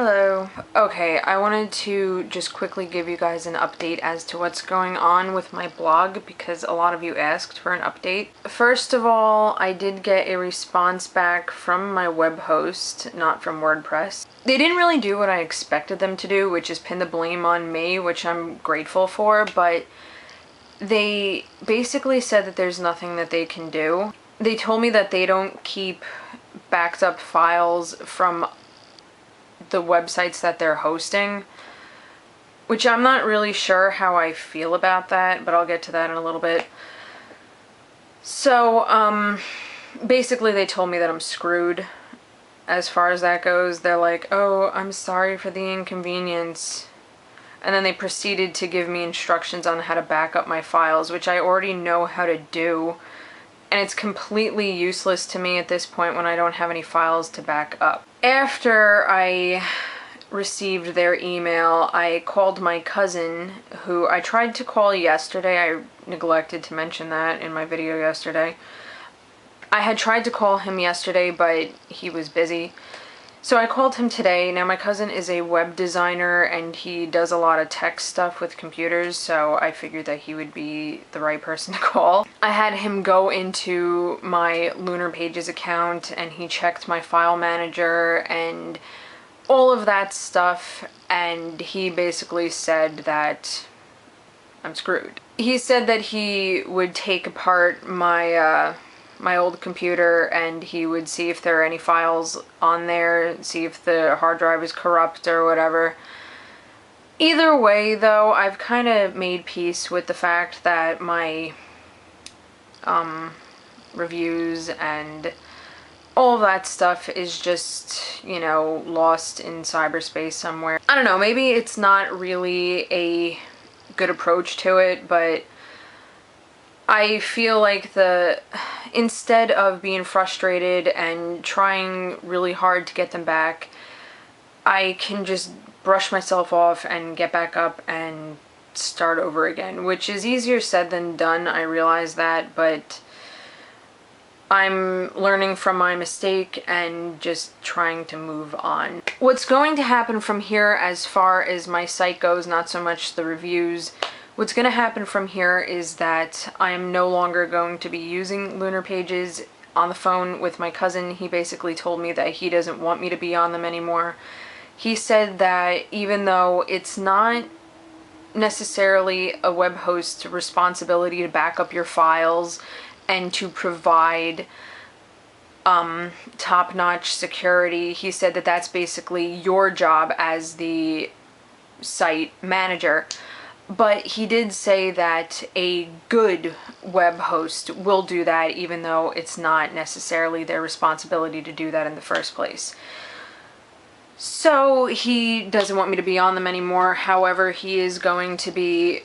Hello. Okay, I wanted to just quickly give you guys an update as to what's going on with my blog because a lot of you asked for an update. First of all, I did get a response back from my web host, not from WordPress. They didn't really do what I expected them to do, which is pin the blame on me, which I'm grateful for, but they basically said that there's nothing that they can do. They told me that they don't keep backed up files from the websites that they're hosting, which I'm not really sure how I feel about that, but I'll get to that in a little bit. So, basically they told me that I'm screwed as far as that goes. They're like, oh, I'm sorry for the inconvenience. And then they proceeded to give me instructions on how to back up my files, which I already know how to do. And it's completely useless to me at this point when I don't have any files to back up. After I received their email, I called my cousin, who I tried to call yesterday. I neglected to mention that in my video yesterday. I had tried to call him yesterday, but he was busy. So I called him today. Now my cousin is a web designer and he does a lot of tech stuff with computers, so I figured that he would be the right person to call. I had him go into my Lunar Pages account and he checked my file manager and all of that stuff, and he basically said that I'm screwed. He said that he would take apart my my old computer and he would see if there are any files on there, see if the hard drive is corrupt or whatever. Either way though, I've kind of made peace with the fact that my reviews and all of that stuff is just, you know, lost in cyberspace somewhere. I don't know, maybe it's not really a good approach to it, but I feel like instead of being frustrated and trying really hard to get them back, I can just brush myself off and get back up and start over again, which is easier said than done, I realize that, but I'm learning from my mistake and just trying to move on. What's going to happen from here as far as my site goes, not so much the reviews, what's going to happen from here is that I am no longer going to be using Lunar Pages. On the phone with my cousin, he basically told me that he doesn't want me to be on them anymore. He said that even though it's not necessarily a web host's responsibility to back up your files and to provide top-notch security, he said that that's basically your job as the site manager. But he did say that a good web host will do that, even though it's not necessarily their responsibility to do that in the first place. So he doesn't want me to be on them anymore. However, he is going to be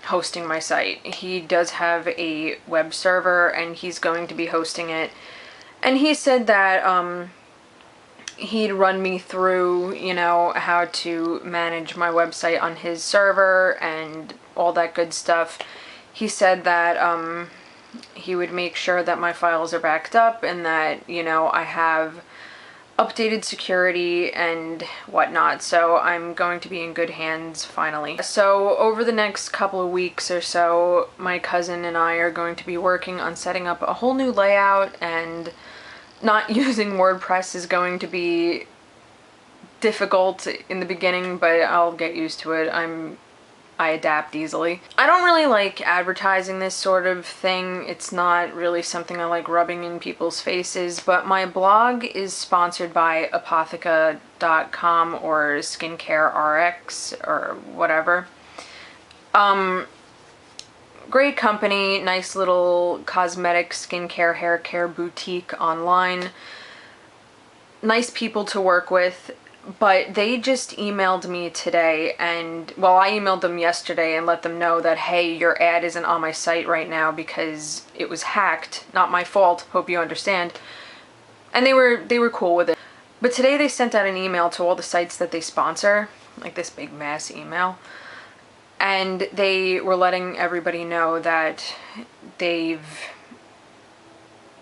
hosting my site. He does have a web server and he's going to be hosting it. And he said that he'd run me through, you know, how to manage my website on his server and all that good stuff. He said that he would make sure that my files are backed up and that, you know, I have updated security and whatnot, so I'm going to be in good hands finally. So over the next couple of weeks or so, my cousin and I are going to be working on setting up a whole new layout, and not using WordPress is going to be difficult in the beginning, but I'll get used to it. I adapt easily. I don't really like advertising this sort of thing. It's not really something I like rubbing in people's faces, but my blog is sponsored by Apotheca.com or Skincare RX or whatever. Great company, nice little cosmetic, skincare, hair care boutique online. Nice people to work with, but they just emailed me today and, well, I emailed them yesterday and let them know that, hey, your ad isn't on my site right now because it was hacked. Not my fault, hope you understand. And they were cool with it. But today they sent out an email to all the sites that they sponsor, like this big mass email. And they were letting everybody know that they've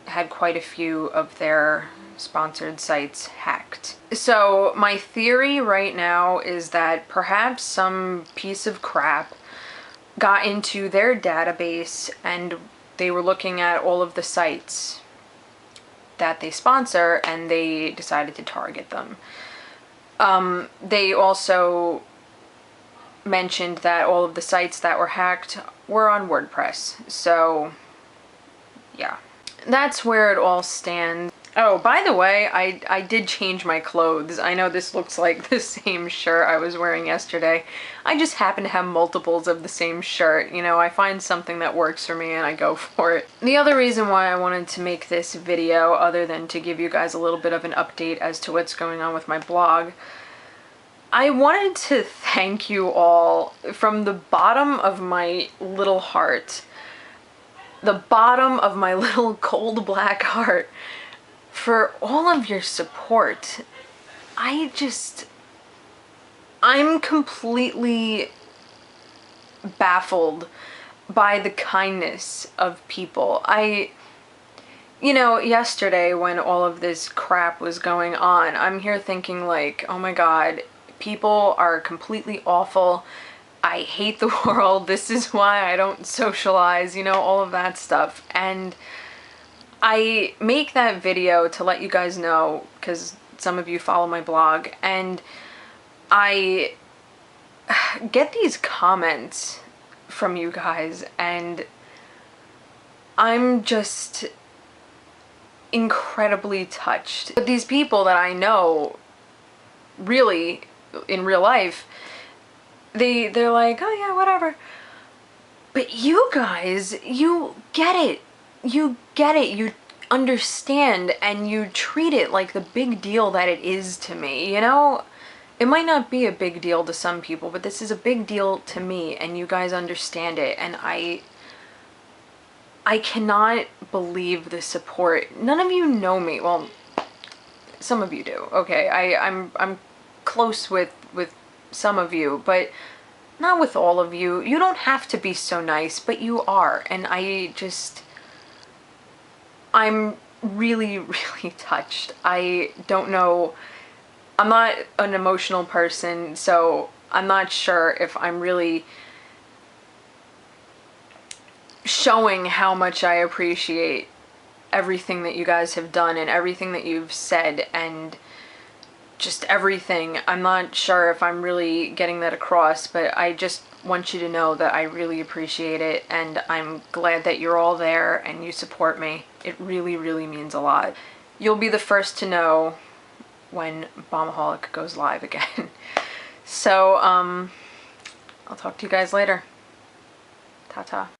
had quite a few of their sponsored sites hacked. So my theory right now is that perhaps some piece of crap got into their database and they were looking at all of the sites that they sponsor and they decided to target them. They also mentioned that all of the sites that were hacked were on WordPress. So yeah, that's where it all stands. Oh, by the way, I did change my clothes. I know this looks like the same shirt I was wearing yesterday. I just happen to have multiples of the same shirt. You know, I find something that works for me and I go for it. The other reason why I wanted to make this video, other than to give you guys a little bit of an update as to what's going on with my blog, I wanted to thank you all from the bottom of my little heart, the bottom of my little cold black heart, for all of your support. I'm completely baffled by the kindness of people. You know, yesterday when all of this crap was going on, I'm here thinking like, oh my God, people are completely awful. I hate the world. This is why I don't socialize, you know, all of that stuff. And I make that video to let you guys know, because some of you follow my blog, and I get these comments from you guys, and I'm just incredibly touched. But these people that I know, really, in real life, they're like, oh yeah, whatever. But you guys, you get it. You get it. You understand, and you treat it like the big deal that it is to me, you know? It might not be a big deal to some people, but this is a big deal to me, and you guys understand it, and I cannot believe the support. None of you know me. Well, some of you do. Okay, I'm close with some of you, but not with all of you. You don't have to be so nice, but you are, and I'm really, really touched. I don't know. I'm not an emotional person, so I'm not sure if I'm really showing how much I appreciate everything that you guys have done and everything that you've said and just everything. I'm not sure if I'm really getting that across, but I just want you to know that I really appreciate it, and I'm glad that you're all there and you support me. It really, really means a lot. You'll be the first to know when Balmaholic goes live again. So, I'll talk to you guys later. Ta-ta.